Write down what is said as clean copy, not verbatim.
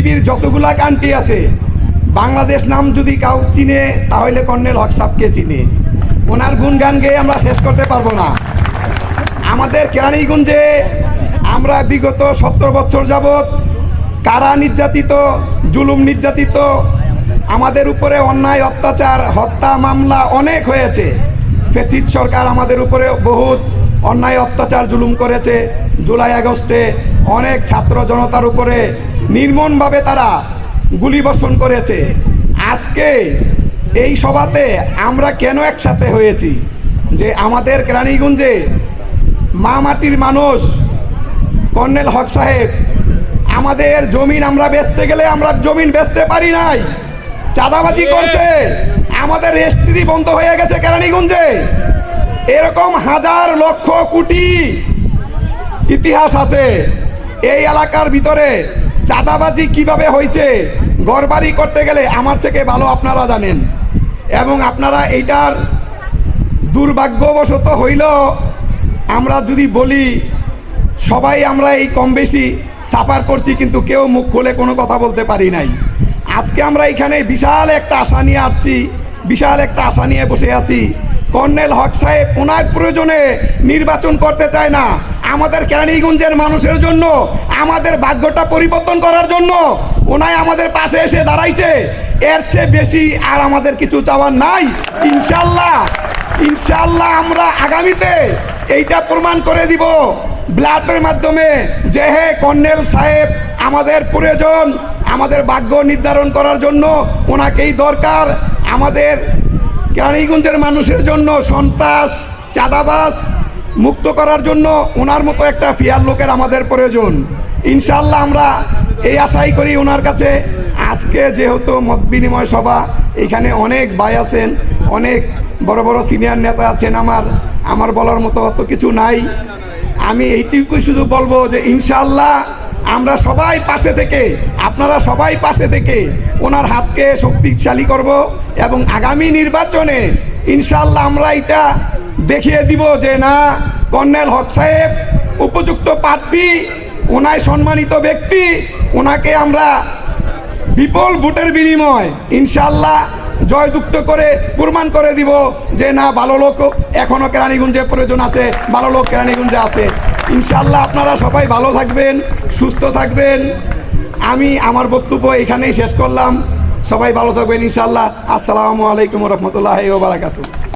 পৃথিবীর যতগুলা কান্ট্রি আছে বাংলাদেশ নাম যদি কাউ চিনে তাহলে কর্নেল হক সাহেবকে চিনে। ওনার গুণগান গেয়ে আমরা শেষ করতে পারবো না। আমাদের কেরানীগঞ্জে আমরা বিগত 17 বছর যাবৎ কারা নির্যাতিত, জুলুম নির্যাতিত, আমাদের উপরে অন্যায় অত্যাচার হত্যা মামলা অনেক হয়েছে। ফেসিস্ট সরকার আমাদের উপরে বহুত অন্যায় অত্যাচার জুলুম করেছে। জুলাই আগস্টে অনেক ছাত্র জনতার উপরে নির্মমভাবে তারা গুলিবর্ষণ করেছে। আজকে এই সভাতে আমরা কেন একসাথে হয়েছি যে আমাদের কেরানীগঞ্জে মা মাটির মানুষ কর্নেল হক সাহেব আমাদের জমিন আমরা বেচতে গেলে আমরা জমিন বেচতে পারি নাই, চাঁদাবাজি করছে, আমাদের রেজিস্ট্রি বন্ধ হয়ে গেছে কেরানীগঞ্জে। এরকম হাজার লক্ষ কোটি ইতিহাস আছে। এই এলাকার ভিতরে চাঁদাবাজি কিভাবে হয়েছে ঘরবাড়ি করতে গেলে আমার থেকে ভালো আপনারা জানেন। এবং আপনারা এইটার দুর্ভাগ্যবশত হইল আমরা যদি বলি সবাই আমরা এই কম বেশি সাফার করছি, কিন্তু কেউ মুখ খুলে কোনো কথা বলতে পারি নাই। আজকে আমরা এখানে বিশাল একটা আশা নিয়ে আসছি, বিশাল একটা আশা নিয়ে বসে আছি। কর্নেল হক সাহেব ওনার প্রয়োজনে নির্বাচন করতে চায় না, আমাদের কেরানীগঞ্জের মানুষের জন্য, আমাদের ভাগ্যটা পরিবর্তন করার জন্য ওনাই আমাদের পাশে এসে দাঁড়াইছে। এর চেয়ে বেশি আর আমাদের কিছু চাওয়ার নাই। ইনশাল্লাহ ইনশাল্লাহ আমরা আগামীতে এইটা প্রমাণ করে দিব ব্লাডের মাধ্যমে যে হে কর্নেল সাহেব আমাদের প্রয়োজন, আমাদের ভাগ্য নির্ধারণ করার জন্য ওনাকেই দরকার। আমাদের কেরানীগঞ্জের মানুষের জন্য সন্ত্রাস চাঁদাবাজ মুক্ত করার জন্য ওনার মতো একটা ফিয়ার লোকের আমাদের প্রয়োজন। ইনশাল্লাহ আমরা এই আশাই করি ওনার কাছে। আজকে যেহেতু মত বিনিময় সভা, এখানে অনেক ভাই আছেন, অনেক বড় বড় সিনিয়র নেতা আছেন, আমার বলার মতো অত কিছু নাই। আমি এইটুকুই শুধু বলবো যে ইনশাল্লাহ আমরা সবাই পাশে থেকে, আপনারা সবাই পাশে থেকে ওনার হাতকে শক্তিশালী করব এবং আগামী নির্বাচনে ইনশাল্লাহ আমরা এটা দেখিয়ে দিব যে না, কর্নেল হক সাহেব উপযুক্ত প্রার্থী, ওনায় সম্মানিত ব্যক্তি, ওনাকে আমরা বিপুল ভোটের বিনিময় ইনশাল্লাহ জয়যুক্ত করে প্রমাণ করে দিব যে না, ভালো লোক এখনও কেরানীগঞ্জে প্রয়োজন আছে, ভালো লোক কেরানীগঞ্জে আছে। ইনশাল্লাহ আপনারা সবাই ভালো থাকবেন, সুস্থ থাকবেন। আমি আমার বক্তব্য এখানেই শেষ করলাম। সবাই ভালো থাকবেন ইনশাল্লাহ। আসসালামু আলাইকুম রহমতুল্লাহি ওয়া বারাকাতুহু।